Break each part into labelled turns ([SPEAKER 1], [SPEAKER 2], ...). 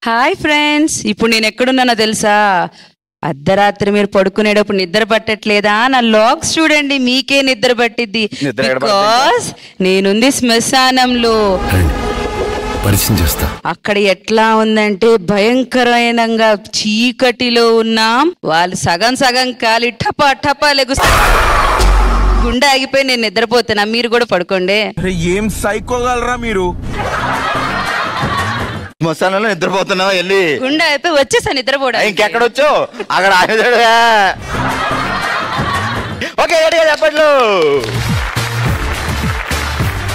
[SPEAKER 1] Hi friends, ఇప్పుడు నేను ఎక్కడున్నానో తెలుసా? అర్ధరాత్రి మీరు పడుకునేటప్పుడు నిద్ర పట్టట్లేదా? నా లాగ్స్ చూడండి, మీకే నిద్ర పట్టిద్ది. బికాస్ నేనుంది శ్మశానంలో. అక్కడ ఎట్లా ఉందంటే భయంకరమైనంగా చీకటిలో ఉన్నాం. వాళ్ళు సగం సగం కాలి టపా టపా లెగుస్తా, గుండె ఆగిపోయి నేను నిద్రపోతున్నా. మీరు కూడా పడుకోండి.
[SPEAKER 2] ఏం సైకోగలరా మీరు?
[SPEAKER 3] శ్మశానంలో నిద్రపోతున్నావా? వెళ్ళి
[SPEAKER 1] గుండె అయిపోయి వచ్చేసా నిద్రపోవడం.
[SPEAKER 3] ఇంకెక్కడొచ్చు అక్కడ ఆయుధుడుగా. ఓకే, చెప్పట్లు.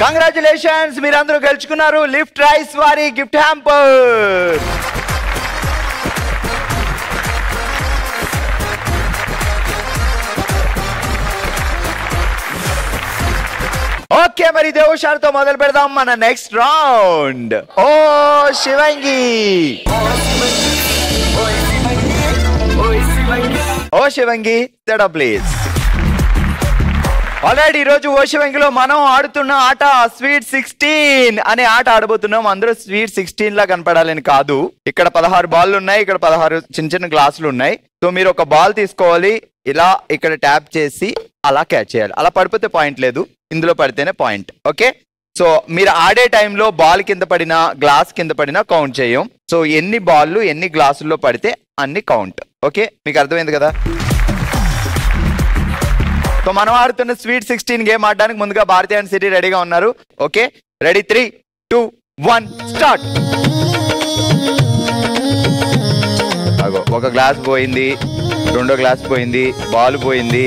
[SPEAKER 3] కంగ్రాచులేషన్స్, మీరందరూ గెలుచుకున్నారు లిఫ్ట్ రైస్ వారి గిఫ్ట్ హ్యాంపర్. ఓకే, మరి ఇదే హుషారుతో మొదలు పెడదాం మన నెక్స్ట్ రౌండ్. ఓ శివంగి, ఓ శివంగి సెట్ అప్ ప్లీజ్. ఆల్రెడీ ఈరోజు ఓ శివంగిలో మనం ఆడుతున్న ఆట స్వీట్ 16 అనే ఆట ఆడబోతున్నాం. అందరూ స్వీట్ 16 లా కనపడాలని కాదు. ఇక్కడ 16 బాల్ ఉన్నాయి, ఇక్కడ 16 చిన్న చిన్న గ్లాసులు ఉన్నాయి. సో మీరు ఒక బాల్ తీసుకోవాలి, ఇలా ఇక్కడ ట్యాప్ చేసి అలా క్యాచ్ చేయాలి. అలా పడిపోతే పాయింట్ లేదు, ఇందులో పడితేనే పాయింట్. ఓకే, సో మీరు ఆడే టైంలో బాల్ కింద పడినా గ్లాస్ కింద పడినా కౌంట్ చేయం. సో ఎన్ని బాల్లు ఎన్ని గ్లాసుల్లో పడితే అన్ని కౌంట్. ఓకే, మీకు అర్థమైంది కదా? సో మనం ఆడుతున్న స్వీట్ 16 గేమ్ ఆడడానికి ముందుగా భారతి అండ్ సిటీ రెడీగా ఉన్నారు. Okay, ready? 3, 2, 1 స్టార్ట్. ఒక గ్లాస్ పోయింది, రెండో గ్లాస్ పోయింది, బాల్ పోయింది.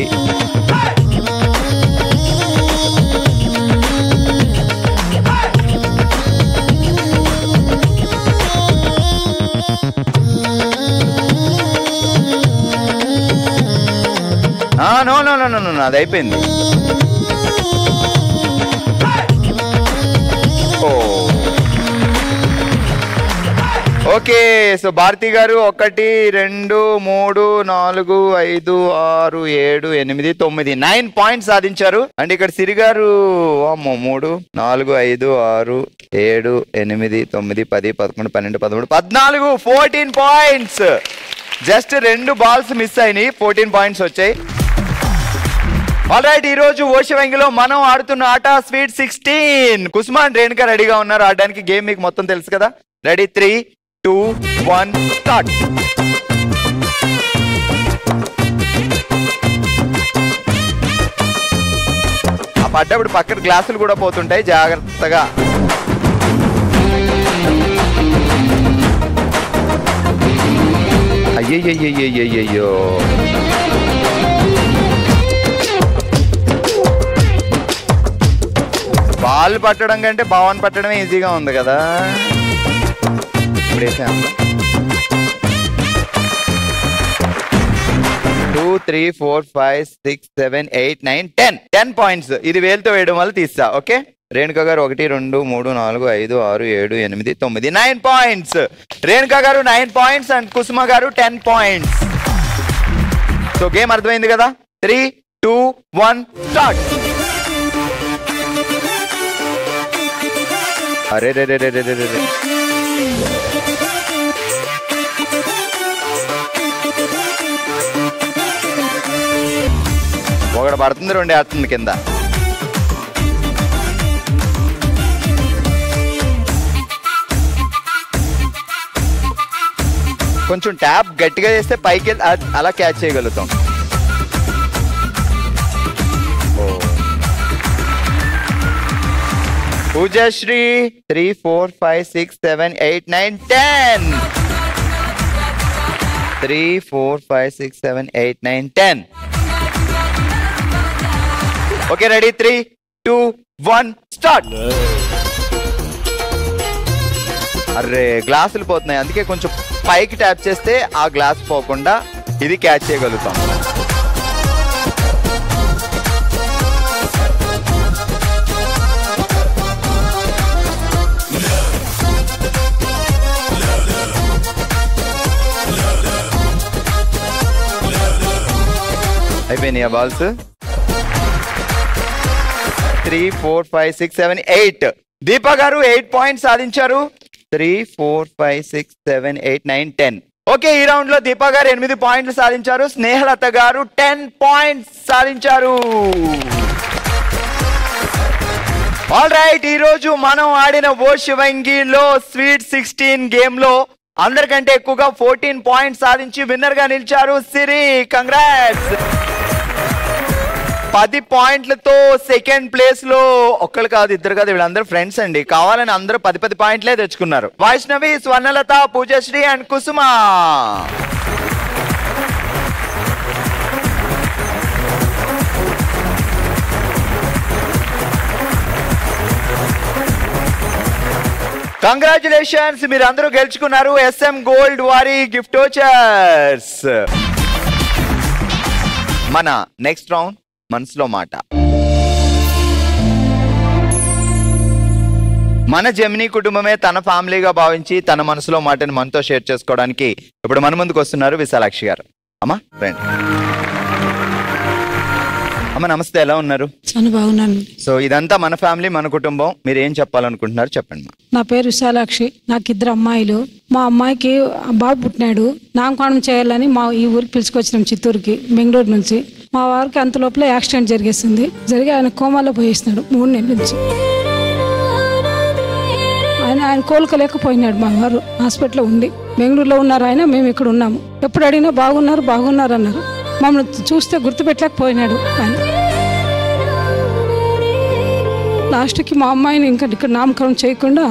[SPEAKER 3] నో నో నో నో, అది అయిపోయింది. ఓకే, సో భారతి గారు 1, 2, 3, 4, 5, 6, 7, 8, 9 9 పాయింట్స్ సాధించారు. అండ్ ఇక్కడ సిరి గారు 3, 4, 5, 6, 7, 8, 9, 10, 11, 12, 13, 14 14 పాయింట్స్. జస్ట్ 2 బాల్స్ మిస్ అయినాయి, 14 పాయింట్స్ వచ్చాయి. ఆల్రైట్, ఈ రోజు ఓ శివంగిలో మనం ఆడుతున్న ఆట స్వీట్ 16. కుస్మాన్ రేణుక రెడీగా ఉన్నారు ఆడడానికి. గేమ్ మీకు మొత్తం తెలుసు కదా? రెడీ? 3, 2, 1 స్టార్ట్. ఆ పడ్డప్పుడు పక్కన గ్లాసులు కూడా పోతుంటాయి, జాగ్రత్తగా. అయ్యయ్యో, బాల్ పట్టడం కంటే భావన పట్టడమే ఈజీగా ఉంది కదా. ఇప్పుడు వేసాము 2, 3, 4, 5, 6, 7, 8, 9, 10 10 పాయింట్స్. ఇది వేలుతో వేయడం వల్ల తీస్తా. ఓకే, రేణుక గారు 1, 2, 3, 4, 5, 6, 7, 8, 9 9 పాయింట్స్. రేణుక గారు 9 పాయింట్స్ అండ్ కుసుమ గారు 10 పాయింట్స్. సో గేమ్ అర్థమైంది కదా? 3, 2, 1 స్టార్ట్. అరే రే రే రే రే రే రే, ఒకటి పడుతుంది, 2 వేస్తుంది కింద. కొంచెం ట్యాప్ గట్టిగా చేస్తే పైకి అలా క్యాచ్ చేయగలుగుతాం. పూజశ్రీ 3, 4, 5, 6, 7, 8, 9, 10 3, 4, 5, 6, 7, 8, 9, 10. Okay, ready? 3, 2, 1 స్టార్ట్. అరే, గ్లాసులు పోతున్నాయి, అందుకే కొంచెం పైకి ట్యాప్ చేస్తే ఆ గ్లాస్ పోకుండా ఇది క్యాచ్ చేయగలుగుతాం. అయిపోయినాయి బాల్స్. 3, 4, 5, 6, 7, 8. దీపా గారు 8 పాయింట్స్ సాధించారు. 3, 4, 5, 6, 7, 8, 9, 10. ఓకే, ఈ రౌండ్ లో దీపా గారు 8 పాయింట్లు సాధించారు, స్నేహలత గారు 10 పాయింట్స్ సాధించారు. ఆల్ రైట్, ఈ రోజు మనం ఆడిన ఓ శివంగిలో స్వీట్ 16 గేమ్ లో అందరికంటే ఎక్కువగా 14 పాయింట్స్ సాధించి విన్నర్ గా నిలిచారు సిరి. కంగ్రాట్స్. 10 పాయింట్లతో సెకండ్ ప్లేస్ లో ఒక్కరు కాదు, ఇద్దరు కాదు, వీళ్ళందరూ ఫ్రెండ్స్ అండి. కావాలని అందరూ 10 పాయింట్లే తెచ్చుకున్నారు. వైష్ణవి, స్వర్ణలత, పూజశ్రీ అండ్ కుసుమ. కంగ్రాచులేషన్స్, మీరు అందరూ గెలుచుకున్నారు SM గోల్డ్ వారి గిఫ్ట్ వోచర్స్. మన నెక్స్ట్ రౌండ్ మనసులో మాట. మన జెమినీ కుటుంబమే తన ఫ్యామిలీగా భావించి తన మనసులో మాటని మనతో షేర్ చేసుకోవడానికి ఇప్పుడు మన ముందుకు వస్తున్నారు విశాలాక్షి గారు. అమ్మా రండి. అమ్మ నమస్తే, ఎలా ఉన్నారు?
[SPEAKER 4] చాలా బాగున్నాను.
[SPEAKER 3] సో ఇదంతా మన ఫ్యామిలీ, మన కుటుంబం. మీరు ఏం చెప్పాలనుకుంటున్నారు చెప్పండి.
[SPEAKER 4] నా పేరు విశాలాక్షి, నాకు 2 అమ్మాయిలు. మా అమ్మాయికి బాబు పుట్టినాడు, నామకరణం చేయాలని మా ఈ ఊరికి పిలుచుకొచ్చినాం, చిత్తూరుకి, బెంగళూరు నుంచి. మా వారికి అంత లోపల యాక్సిడెంట్ జరిగేసింది. జరిగి ఆయన కోమాలో పోయేసినాడు 3 నెలల నుంచి. ఆయన కోలుకోలేకపోయినాడు. మా వారు హాస్పిటల్లో ఉండి, బెంగళూరులో ఉన్నారు ఆయన, మేము ఇక్కడ ఉన్నాము. ఎప్పుడు అడిగినా బాగున్నారు బాగున్నారు అన్నారు. మమ్మల్ని చూస్తే గుర్తుపెట్టలేకపోయినాడు ఆయన. లాస్ట్కి మా అమ్మాయిని ఇంకా ఇక్కడ నామకరణం చేయకుండా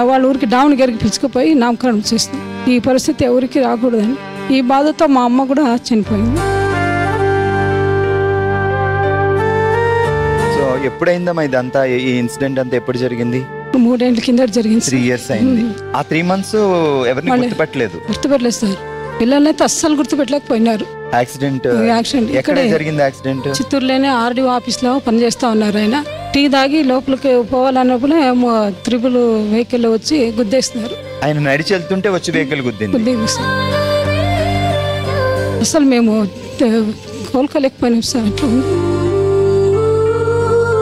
[SPEAKER 4] వాళ్ళ ఊరికి దావణగిరికి పిలుచుకుపోయి నామకరణం చేస్తాం. ఈ పరిస్థితి ఎవరికి రాకూడదని ఈ బాధతో మా అమ్మ కూడా చనిపోయింది.
[SPEAKER 3] సో ఎప్పుడైందమ్మా ఇదంతా, ఈ ఇన్సిడెంట్ అంతా ఎప్పుడు జరిగింది?
[SPEAKER 4] 3 ఏళ్ల కింద జరిగింది.
[SPEAKER 3] 3 years అయింది. ఆ 3 months ఎవరిని గుర్తుపట్టలేదు
[SPEAKER 4] సార్. పిల్లలైతే అస్సలు గుర్తుపెట్టలేకపోయినారు.
[SPEAKER 3] యాక్సిడెంట్ ఎక్కడ జరిగింది? యాక్సిడెంట్
[SPEAKER 4] చిత్తూరులోనే RDO ఆఫీస్ లో పనిచేస్తా ఉన్నారు. ఆయన టీ తాగి లోపలికి పోవాలన్నప్పుడు త్రిబుల్ వెహికల్ వచ్చి గుద్దేస్తున్నారు.
[SPEAKER 3] ఆయన నడిచి వెళ్తుంటే వచ్చి వెహికల్ గుద్దింది.
[SPEAKER 4] అసలు మేము కోలుకోలేకపోయినాం సార్.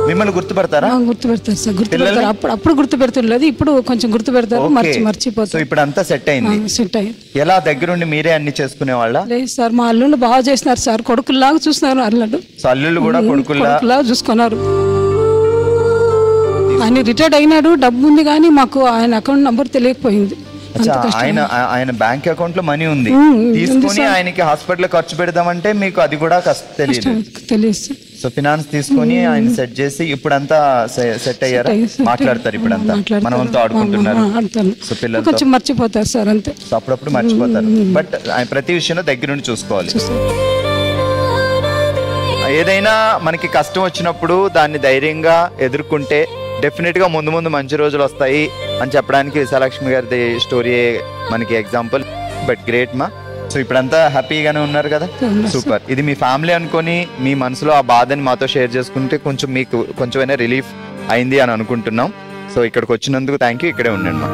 [SPEAKER 3] మిమ్మల్ని గుర్తుపడతారా?
[SPEAKER 4] గుర్తుపెడతారు సార్, గుర్తుపెడతారు. అప్పుడు గుర్తుపెడుతులేదు, ఇప్పుడు కొంచెం గుర్తుపెడతారు, మర్చిపోతారు.
[SPEAKER 3] ఇప్పుడు అంతా సెట్ అయింది.
[SPEAKER 4] సెట్ అయ్యింది.
[SPEAKER 3] ఎలా దగ్గరుండి మీరే అన్ని చేసుకునే వాళ్ళ?
[SPEAKER 4] లేదు సార్, మా అల్లుళ్ళు బాగా చేసినారు సార్, కొడుకుల్లాగా చూస్తున్నారు. అల్లుళ్ళు
[SPEAKER 3] అల్లుళ్ళు కూడా కొడుకుల్లాగా
[SPEAKER 4] చూసుకున్నారు. ఆయన రిటైర్డ్ అయినాడు, డబ్బు ఉంది కానీ మాకు ఆయన అకౌంట్ నంబర్ తెలియకపోయింది.
[SPEAKER 3] ఆయన బ్యాంక్ అకౌంట్ లో మనీ ఉంది, తీసుకుని ఆయనకి హాస్పిటల్ ఖర్చు పెడదామంటే మీకు అది కూడా తెలియదు. సో ఫినాన్స్ తీసుకొని ఆయన సెట్ చేసి ఇప్పుడంతా సెట్ అయ్యారా? మాట్లాడతారు ఇప్పుడంతా, మనమంతా ఆడుకుంటున్నారు. సో పిల్లలు
[SPEAKER 4] కొంచెం మర్చిపోతారు సార్, అంతే.
[SPEAKER 3] సో అప్పుడప్పుడు మర్చిపోతారు, బట్ ఆయన ప్రతి విషయంలో దగ్గరుండి చూసుకోవాలి. ఏదైనా మనకి కష్టం వచ్చినప్పుడు దాన్ని ధైర్యంగా ఎదుర్కొంటే డెఫినెట్ గా ముందు ముందు మంచి రోజులు వస్తాయి అని చెప్పడానికి విశాలక్ష్మి గారి స్టోరీ మనకి ఎగ్జాంపుల్. బట్ గ్రేట్ మా. సో ఇప్పుడంతా హ్యాపీగానే ఉన్నారు కదా? సూపర్. ఇది మీ ఫ్యామిలీ అనుకొని మీ మనసులో ఆ బాధని మాతో షేర్ చేసుకుంటే కొంచెం మీకు కొంచెమైనా రిలీఫ్ అయింది అని అనుకుంటున్నాం. సో ఇక్కడికి వచ్చినందుకు థ్యాంక్ యూ. ఇక్కడే ఉండండి మా.